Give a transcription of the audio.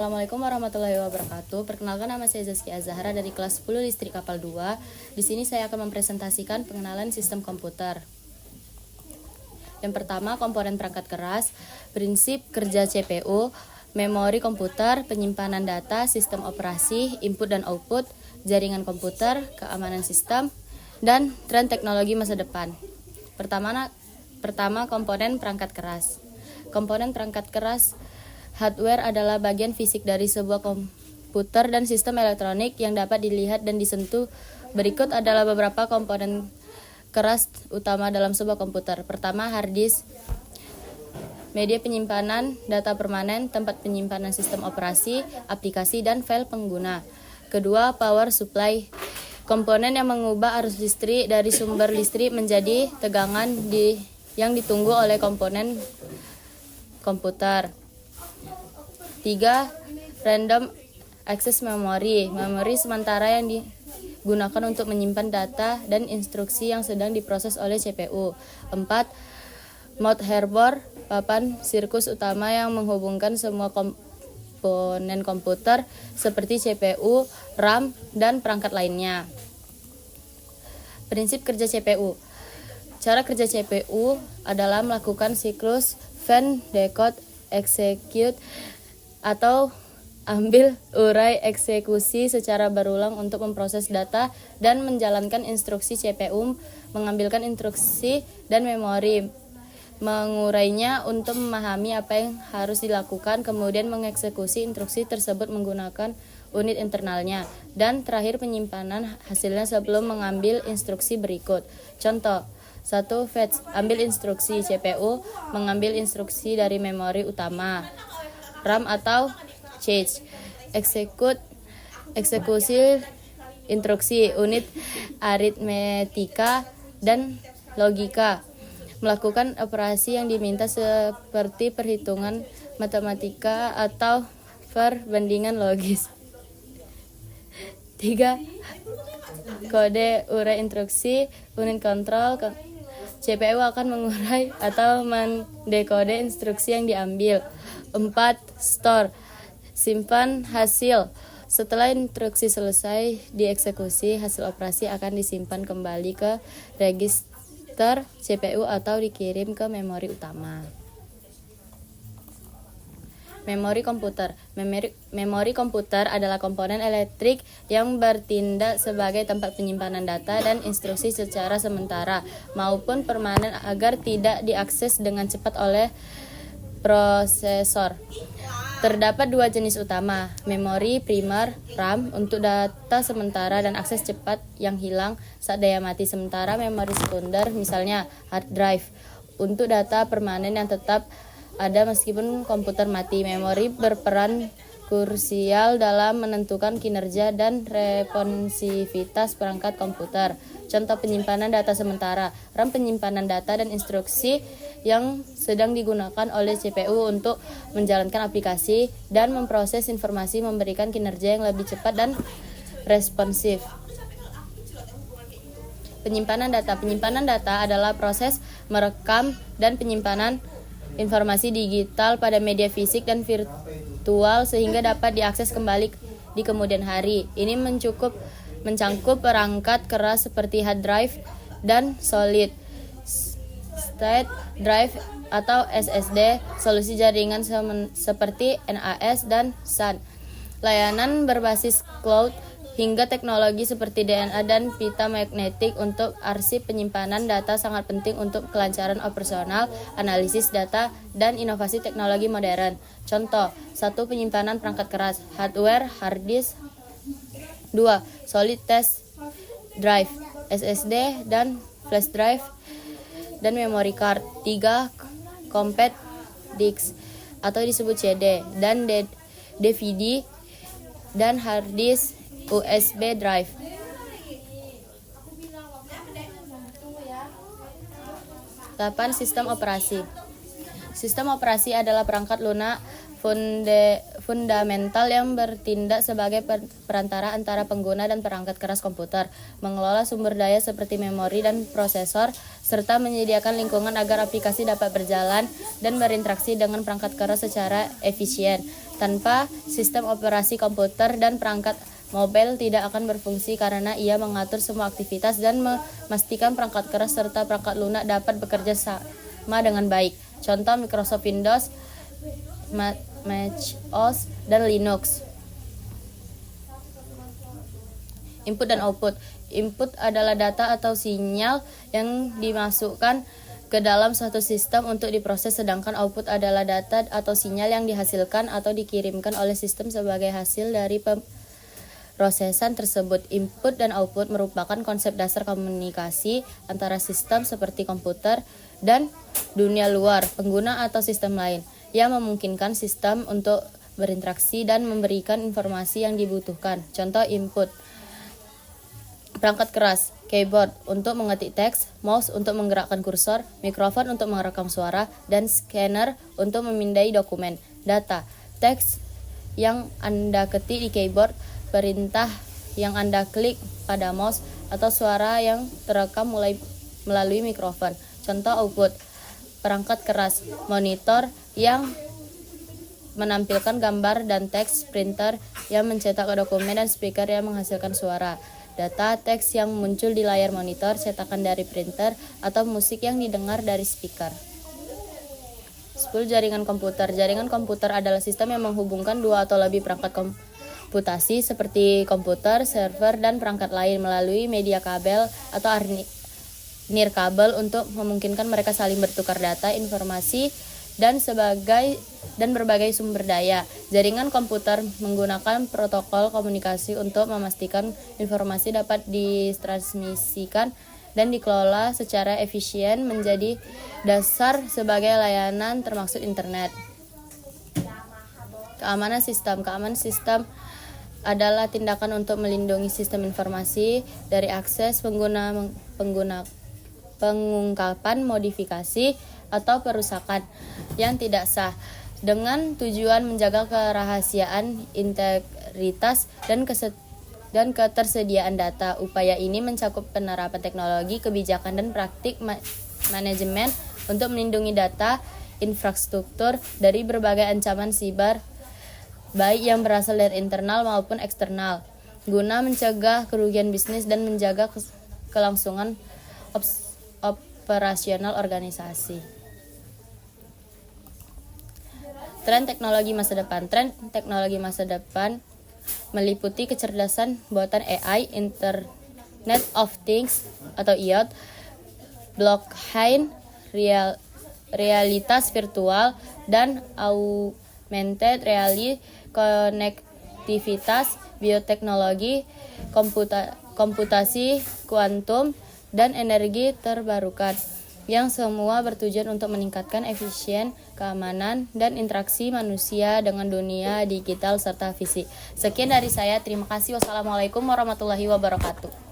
Assalamualaikum warahmatullahi wabarakatuh. Perkenalkan, nama saya Zaskia Zahra dari kelas 10 Listrik Kapal 2. Di sini saya akan mempresentasikan pengenalan sistem komputer. Yang pertama, komponen perangkat keras, prinsip kerja CPU, memori komputer, penyimpanan data, sistem operasi, input dan output, jaringan komputer, keamanan sistem, dan tren teknologi masa depan. Pertama, komponen perangkat keras. Komponen perangkat keras hardware adalah bagian fisik dari sebuah komputer dan sistem elektronik yang dapat dilihat dan disentuh. Berikut adalah beberapa komponen keras utama dalam sebuah komputer. Pertama, hard disk, media penyimpanan data permanen, tempat penyimpanan sistem operasi, aplikasi, dan file pengguna. Kedua, power supply, komponen yang mengubah arus listrik dari sumber listrik menjadi tegangan yang ditunggu oleh komponen komputer. 3. Random access memory, memori sementara yang digunakan untuk menyimpan data dan instruksi yang sedang diproses oleh CPU. 4. Motherboard, papan sirkus utama yang menghubungkan semua komponen komputer seperti CPU, RAM, dan perangkat lainnya. Prinsip kerja CPU. Cara kerja CPU adalah melakukan siklus find, decode, execute, atau ambil urai eksekusi secara berulang untuk memproses data dan menjalankan instruksi. CPU mengambilkan instruksi dan memori, mengurainya untuk memahami apa yang harus dilakukan, kemudian mengeksekusi instruksi tersebut menggunakan unit internalnya, dan terakhir penyimpanan hasilnya sebelum mengambil instruksi berikut. Contoh: 1. Fetch, ambil instruksi. CPU mengambil instruksi dari memori utama. RAM atau cache, eksekusi instruksi. Unit aritmetika dan logika, melakukan operasi yang diminta seperti perhitungan matematika atau perbandingan logis. 3. Kode urai instruksi. Unit kontrol, CPU akan mengurai atau mendekode instruksi yang diambil. 4. Store, simpan hasil. Setelah instruksi selesai dieksekusi, hasil operasi akan disimpan kembali ke register CPU atau dikirim ke memori utama. Memori komputer. Memori komputer adalah komponen elektrik yang bertindak sebagai tempat penyimpanan data dan instruksi secara sementara maupun permanen agar tidak diakses dengan cepat oleh prosesor. Terdapat dua jenis utama: memori primer RAM untuk data sementara dan akses cepat yang hilang saat daya mati, sementara memori sekunder misalnya hard drive untuk data permanen yang tetap ada meskipun komputer mati. Memori berperan krusial dalam menentukan kinerja dan responsivitas perangkat komputer. Contoh penyimpanan data sementara: RAM penyimpanan data dan instruksi yang sedang digunakan oleh CPU untuk menjalankan aplikasi dan memproses informasi, memberikan kinerja yang lebih cepat dan responsif. Penyimpanan data. Penyimpanan data adalah proses merekam dan penyimpanan informasi digital pada media fisik dan virtual sehingga dapat diakses kembali di kemudian hari. Ini mencangkup perangkat keras seperti hard drive dan solid state drive atau SSD, solusi jaringan seperti NAS dan SAN, layanan berbasis cloud, hingga teknologi seperti DNA dan pita magnetik untuk arsip. Penyimpanan data sangat penting untuk kelancaran operasional, analisis data, dan inovasi teknologi modern. Contoh: 1. Penyimpanan perangkat keras, hardware, hard disk. 2. Solid state drive, SSD dan flash drive, dan memory card. 3. Compact disc atau disebut CD dan DVD dan hard disk USB drive. 8. Sistem operasi. Sistem operasi adalah perangkat lunak fundamental yang bertindak sebagai perantara antara pengguna dan perangkat keras komputer, mengelola sumber daya seperti memori dan prosesor, serta menyediakan lingkungan agar aplikasi dapat berjalan dan berinteraksi dengan perangkat keras secara efisien. Tanpa sistem operasi komputer dan perangkat mobile tidak akan berfungsi karena ia mengatur semua aktivitas dan memastikan perangkat keras serta perangkat lunak dapat bekerja sama dengan baik. Contoh Microsoft Windows, Mac OS, dan Linux. Input dan output. Input adalah data atau sinyal yang dimasukkan ke dalam suatu sistem untuk diproses, sedangkan output adalah data atau sinyal yang dihasilkan atau dikirimkan oleh sistem sebagai hasil dari prosesan tersebut. Input dan output merupakan konsep dasar komunikasi antara sistem seperti komputer dan dunia luar, pengguna atau sistem lain, yang memungkinkan sistem untuk berinteraksi dan memberikan informasi yang dibutuhkan. Contoh input: perangkat keras, keyboard untuk mengetik teks, mouse untuk menggerakkan kursor, mikrofon untuk merekam suara, dan scanner untuk memindai dokumen. Data, teks yang Anda ketik di keyboard, perintah yang Anda klik pada mouse, atau suara yang terekam melalui mikrofon. Contoh output: perangkat keras, monitor yang menampilkan gambar dan teks, printer yang mencetak dokumen, dan speaker yang menghasilkan suara. Data, teks yang muncul di layar monitor, cetakan dari printer, atau musik yang didengar dari speaker. 10. Jaringan komputer. Jaringan komputer adalah sistem yang menghubungkan dua atau lebih perangkat komputasi seperti komputer, server, dan perangkat lain melalui media kabel atau nirkabel untuk memungkinkan mereka saling bertukar data, informasi, dan berbagai sumber daya. Jaringan komputer menggunakan protokol komunikasi untuk memastikan informasi dapat ditransmisikan dan dikelola secara efisien, menjadi dasar sebagai layanan termasuk internet. Keamanan sistem. Keamanan sistem adalah tindakan untuk melindungi sistem informasi dari akses pengungkapan, modifikasi, atau perusakan yang tidak sah, dengan tujuan menjaga kerahasiaan, integritas, dan ketersediaan data. Upaya ini mencakup penerapan teknologi, kebijakan, dan praktik manajemen untuk melindungi data infrastruktur dari berbagai ancaman siber, baik yang berasal dari internal maupun eksternal, guna mencegah kerugian bisnis dan menjaga kelangsungan operasional organisasi. Tren teknologi masa depan. Tren teknologi masa depan meliputi kecerdasan buatan AI, Internet of Things atau IoT, blockchain, realitas virtual, dan augmented reality, konektivitas, bioteknologi, komputasi kuantum, dan energi terbarukan, yang semua bertujuan untuk meningkatkan efisien, keamanan, dan interaksi manusia dengan dunia digital serta fisik. Sekian dari saya, terima kasih. Wassalamualaikum warahmatullahi wabarakatuh.